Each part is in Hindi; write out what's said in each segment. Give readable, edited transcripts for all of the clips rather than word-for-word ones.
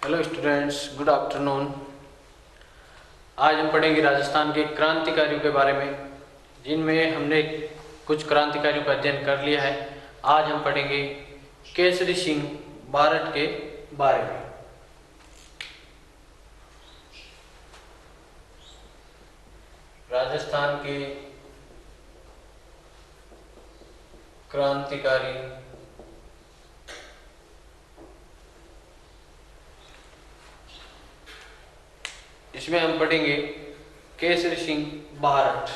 Hello students, good afternoon. आज हम पढ़ेंगे राजस्थान के क्रांतिकारियों के बारे में, जिनमें हमने कुछ क्रांतिकारियों का अध्ययन कर लिया है। आज हम पढ़ेंगे केसरी सिंह बारठ के बारे में। राजस्थान के क्रांतिकारी इसमें हम पढ़ेंगे केसरी सिंह बारठ।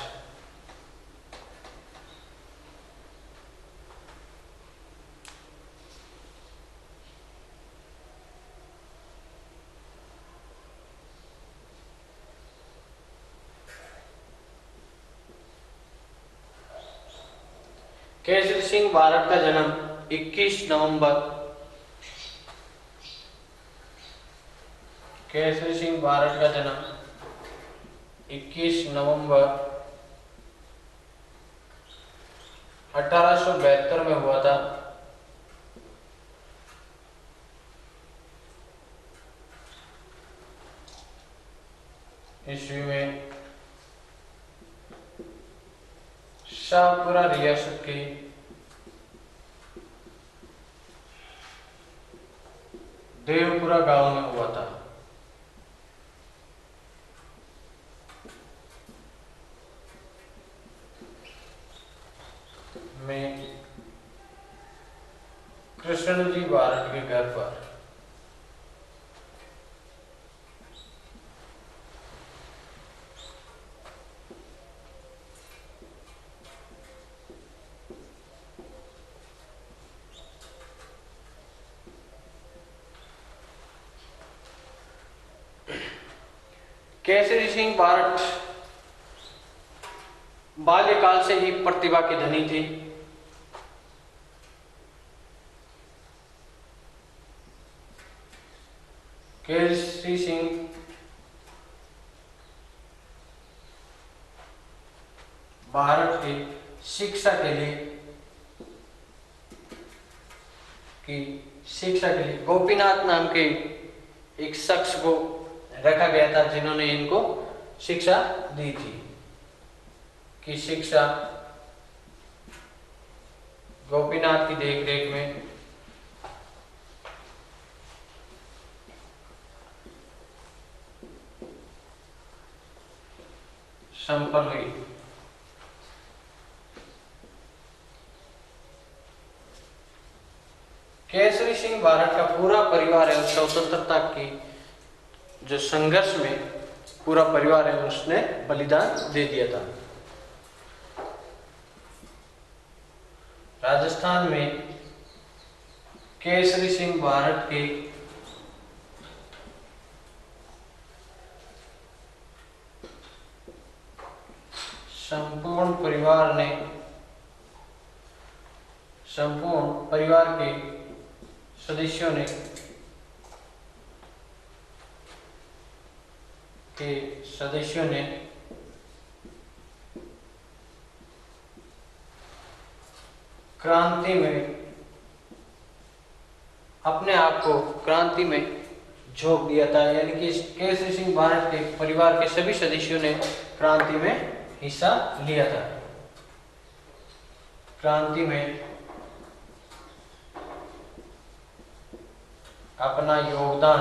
केसरी सिंह बारठ का जन्म 21 नवंबर केसरी सिंह बारठ का जन्म 21 नवंबर 1872 में हुआ था। ईस्वी में शाहपुरा रियासत के देवपुरा गांव में हुआ था। में कृष्ण जी बारठ के घर पर केसरी सिंह बारठ बाल्यकाल से ही प्रतिभा के धनी थे। केसरी सिंह बारठ की शिक्षा के लिए गोपीनाथ नाम के एक शख्स को रखा गया था, जिन्होंने इनको शिक्षा दी थी। कि शिक्षा गोपीनाथ की देखरेख में संपन्न हुई। केसरी सिंह बारठ का पूरा परिवार है, स्वतंत्रता की जो संघर्ष में पूरा परिवार है, उसने बलिदान दे दिया था। राजस्थान में केसरी सिंह बारठ के संपूर्ण परिवार के सदस्यों ने क्रांति में अपने आप को क्रांति में झोंक दिया था। यानी कि केसरी सिंह बारठ के परिवार के सभी सदस्यों ने क्रांति में हिस्सा लिया था। क्रांति में अपना योगदान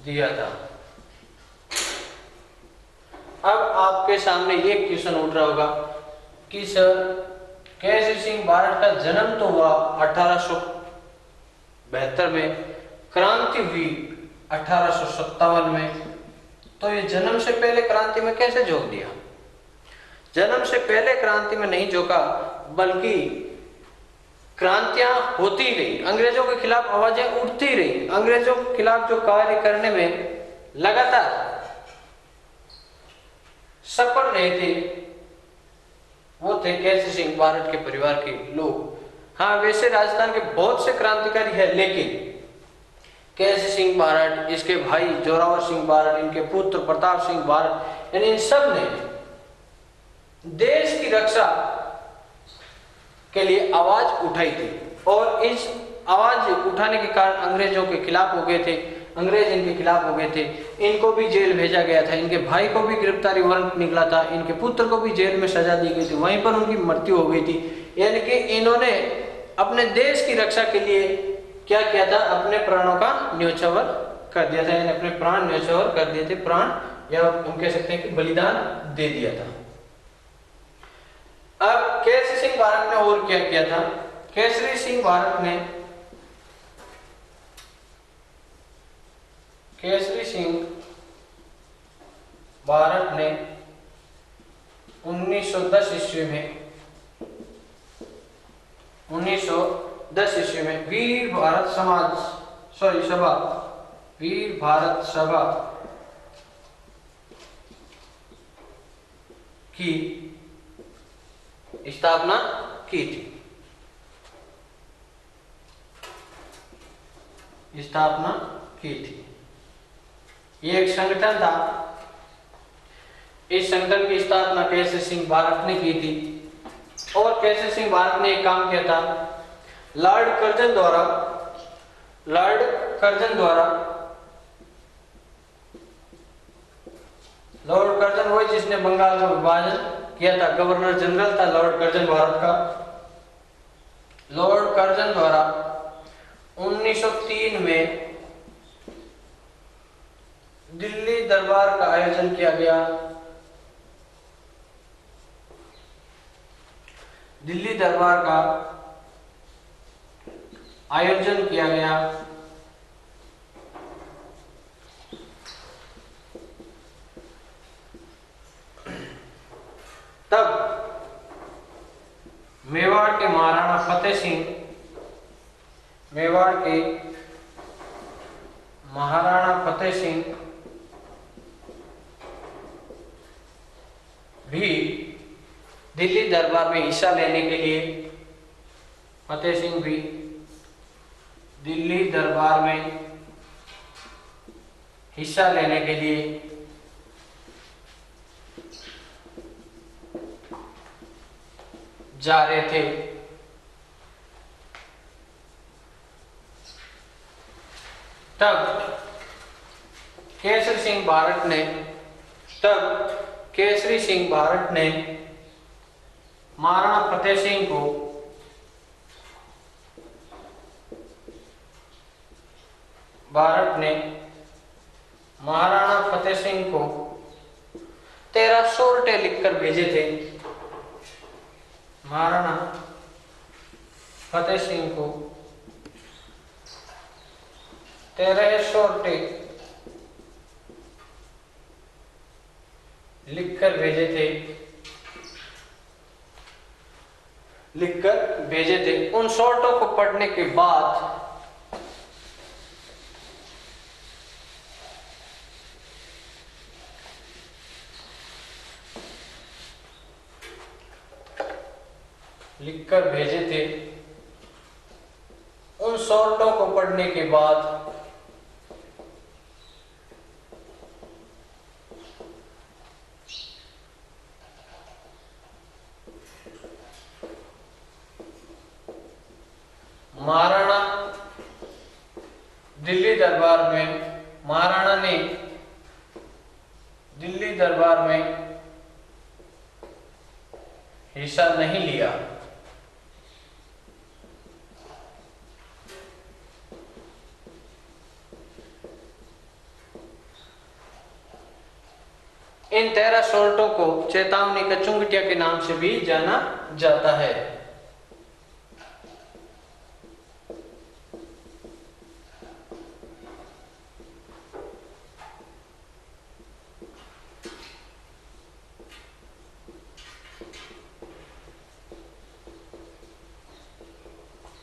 दिया था। अब आपके सामने एक क्वेश्चन उठ रहा होगा कि सर, केसरी सिंह बारठ का जन्म तो हुआ 1872 में, क्रांति हुई 1857 में, तो ये जन्म से पहले क्रांति में कैसे झोंक दिया? जन्म से पहले क्रांति में नहीं झोंका, बल्कि क्रांतियां होती रही, अंग्रेजों के खिलाफ आवाजें उठती रही, अंग्रेजों के खिलाफ जो कार्य करने में लगातार सफल रहे थे, वो थे केसरी सिंह बारठ के परिवार के लोग। हाँ, वैसे राजस्थान के बहुत से क्रांतिकारी हैं, लेकिन केसरी सिंह बारठ, इसके भाई जोरावर सिंह बारठ, इनके पुत्र प्रताप सिंह बारठ, यानी इन सब ने देश की रक्षा के लिए आवाज उठाई थी। और इस आवाज उठाने के कारण अंग्रेजों के खिलाफ हो गए थे, अंग्रेज इनके खिलाफ हो गए थे। इनको भी जेल भेजा गया था, इनके भाई को भी गिरफ्तारी वारंट निकला था, इनके पुत्र को भी जेल में सजा दी गई थी, वहीं पर उनकी मृत्यु हो गई थी। यानी कि इन्होंने अपने देश की रक्षा के लिए क्या किया था, अपने प्राणों का न्योछावर कर दिया था, यानी अपने प्राण न्योछावर कर दिए थे, प्राण या हम कह सकते हैं कि बलिदान दे दिया था। अब केसरी सिंह भारत ने और क्या किया था? केसरी सिंह भारत ने 1910 ईस्वी में वीर भारत सभा की स्थापना की थी। ये एक संगठन था। इस संगठन की स्थापना केसरी सिंह भारत ने की थी और केसरी सिंह भारत ने एक काम किया था। लॉर्ड कर्जन वही जिसने बंगाल का विभाजन किया था, गवर्नर जनरल था लॉर्ड कर्जन भारत का। लॉर्ड कर्जन द्वारा 1903 में दिल्ली दरबार का आयोजन किया गया। दिल्ली दरबार का आयोजन किया गया। तब मेवाड़ के महाराणा फतेह सिंह भी दिल्ली दरबार में हिस्सा लेने के लिए, फतेह सिंह भी दिल्ली दरबार में हिस्सा लेने के लिए जा रहे थे। तब केसरी सिंह भारत ने महाराणा फतेह सिंह को 13 सोरठे लिखकर भेजे थे। महाराणा फतेह सिंह को 13 सोरठे लिखकर भेजे थे। उन सोरठों को पढ़ने के बाद उन सोरठों को पढ़ने के बाद महाराणा ने दिल्ली दरबार में हिस्सा नहीं लिया। इन 13 सोरठों को चेतावनी का चुंगटिया के नाम से भी जाना जाता है।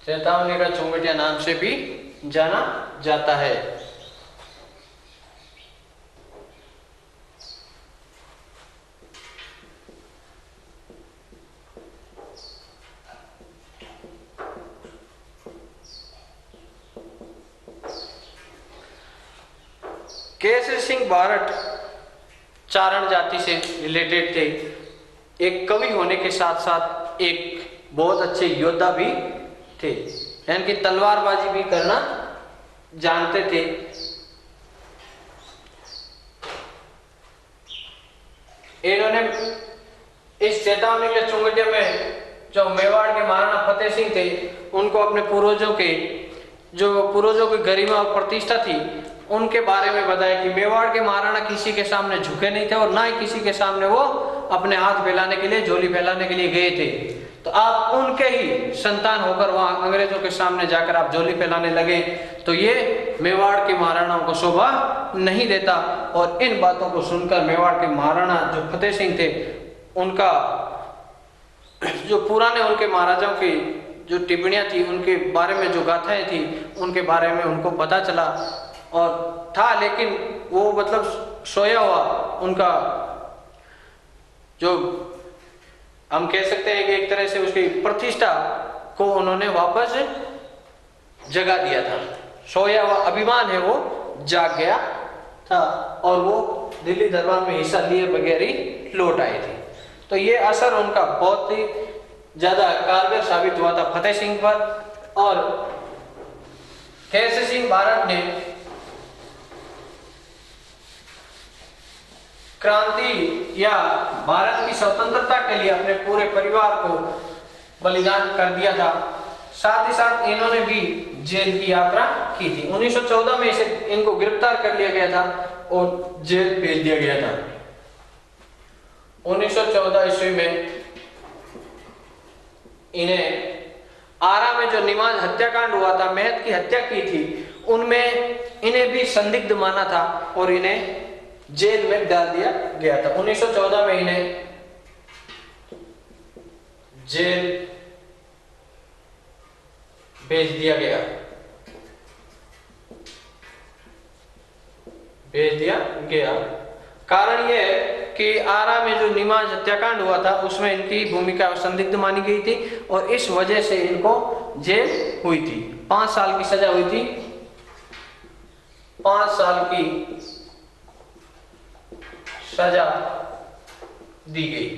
चेतावनी का चुंगटिया नाम से भी जाना जाता है। केसरी सिंह भारत चारण जाति से रिलेटेड थे। एक कवि होने के साथ साथ एक बहुत अच्छे योद्धा भी थे। यानी कि तलवारबाजी भी करना जानते थे। इन्होंने इस चेतावनी के चुंगटिया में जो मेवाड़ के महाराणा फतेह सिंह थे, उनको अपने पूर्वजों की गरिमा और प्रतिष्ठा थी उनके बारे में बताया कि मेवाड़ के महाराणा किसी के सामने झुके नहीं थे और ना ही किसी के सामने वो अपने हाथ फैलाने के लिए, झोली फैलाने के लिए गए थे। तो आप उनके ही संतान होकर वहां अंग्रेजों के सामने जाकर आप झोली फैलाने लगे, तो ये मेवाड़ के महाराणाओं को शोभा नहीं देता। और इन बातों को सुनकर मेवाड़ के महाराणा जो फतेह सिंह थे, उनका जो पुराने उनके महाराजाओं की जो टिप्पणियां थी, उनके बारे में जो गाथाएं थी, उनके बारे में उनको पता चला और था, लेकिन वो मतलब सोया हुआ उनका जो हम कह सकते हैं कि एक तरह से उसकी प्रतिष्ठा को उन्होंने वापस जगा दिया था। सोया हुआ अभिमान है वो जाग गया था और वो दिल्ली दरबार में हिस्सा लिए बगैर ही लौट आए थे। तो ये असर उनका बहुत ही ज्यादा कारगर साबित हुआ था फतेह सिंह पर। और केसरी सिंह भारत ने क्रांति या भारत की स्वतंत्रता के लिए अपने पूरे परिवार को बलिदान कर दिया था। साथ ही साथ इन्होंने भी जेल की यात्रा की थी। 1914 में इनको गिरफ्तार कर लिया गया था और जेल भेज दिया गया था। 1914 ईस्वी में इन्हें आरा में जो निमाज हत्याकांड हुआ था, मेहत की हत्या की थी, उनमें इन्हें भी संदिग्ध माना था और इन्हें जेल में डाल दिया गया था। 1914 में इन्हें जेल भेज दिया गया। कारण यह कि आरा में जो निमाज हत्याकांड हुआ था उसमें इनकी भूमिका संदिग्ध मानी गई थी और इस वजह से इनको जेल हुई थी। 5 साल की सजा हुई थी। 5 साल की सजा दी गई।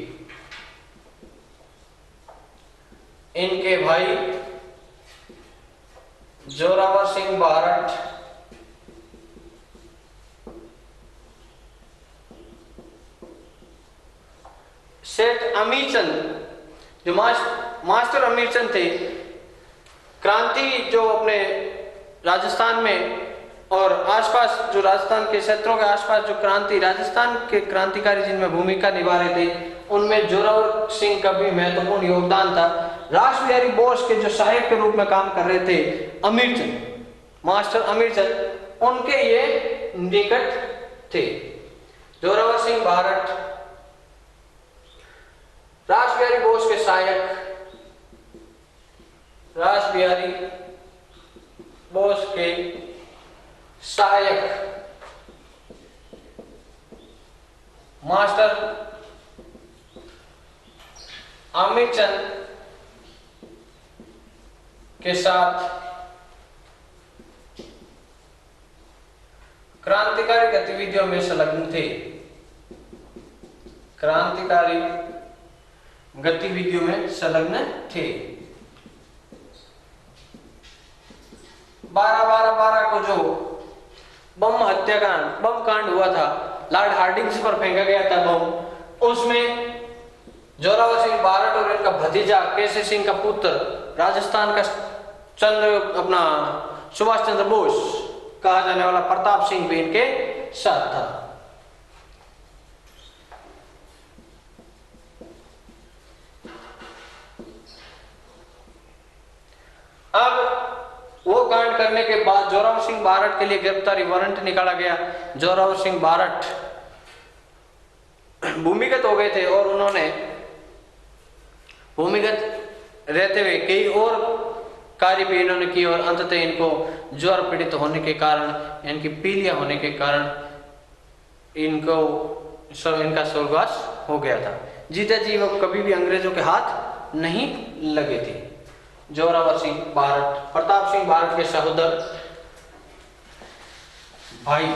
इनके भाई जोरावर सिंह भारत सेठ अमीरचंद, जो मास्टर अमीरचंद थे, क्रांति जो अपने राजस्थान में और आसपास जो राजस्थान के क्षेत्रों के आसपास जो राजस्थान के क्रांतिकारी जिनमें भूमिका निभा रहे थे, उनमें जोरावर सिंह का भी महत्वपूर्ण योगदान था। रास बिहारी बोस के जो सहायक के रूप में काम कर रहे थे अमीरचंद, मास्टर अमीरचंद, उनके ये निकट थे। जोरावर सिंह भारत रास बिहारी बोस के सहायक, रास बिहारी बोस के सहायक मास्टर अमीरचंद के साथ क्रांतिकारी गतिविधियों में संलग्न थे। क्रांतिकारी गतिविधियों में संलग्न थे। 12/12/12 को जो बम कांड हुआ था, लॉर्ड हार्डिंग्स पर फेंका गया था बम, उसमें जोरावर सिंह भारत और इनका भतीजा केसरी सिंह का पुत्र, राजस्थान का सुभाष चंद्र बोस कहा जाने वाला प्रताप सिंह भी इनके साथ था। अब वो कांड करने के बाद जोरावर सिंह भारत के लिए गिरफ्तारी वारंट निकाला गया। जोरावर सिंह भारत भूमिगत हो गए थे और उन्होंने भूमिगत रहते हुए कई और कार्य भी इन्होंने किए और अंततः इनको ज्वर पीड़ित होने के कारण, इनकी पीलिया होने के कारण इनका स्वर्गवास हो गया था। जीता जी वो कभी भी अंग्रेजों के हाथ नहीं लगे थे। जोरावर सिंह भारत प्रताप सिंह भारत के सहोदर भाई।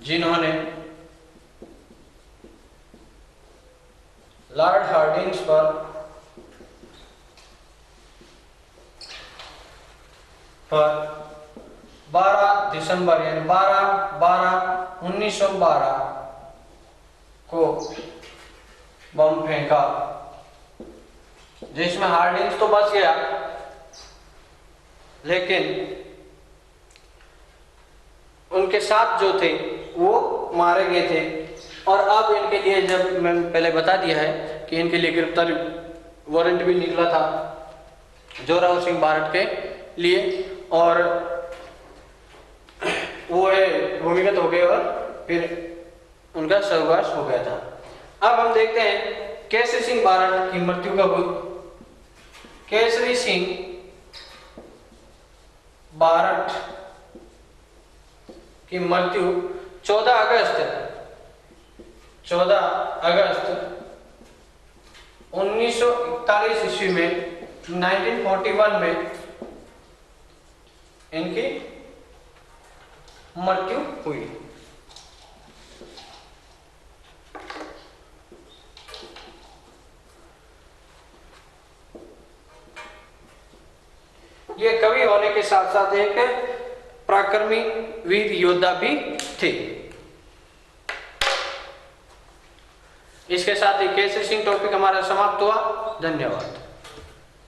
जिन्होंने लॉर्ड हार्डिंग्स पर 12 दिसंबर यानी 12/12/1912 को बम फेंका, जिसमें हार्डिंग्स तो बच गया लेकिन उनके साथ जो थे वो मारे गए थे। और अब इनके लिए, जब मैं पहले बता दिया है कि इनके लिए गिरफ्तारी वारंट भी निकला था जोरावर सिंह बारट के लिए, और वो भूमिगत हो गए और फिर उनका स्वर्गवास हो गया था। अब हम देखते हैं केसरी सिंह बारट की मृत्यु कब हुई। केसरी सिंह बारट की मृत्यु 14 अगस्त 1941 ईस्वी में 1941 में इनकी मृत्यु हुई। ये कवि होने के साथ साथ एक पराक्रमी वीर योद्धा भी थे। इसके साथ ही केसरी सिंह टॉपिक हमारा समाप्त हुआ। धन्यवाद।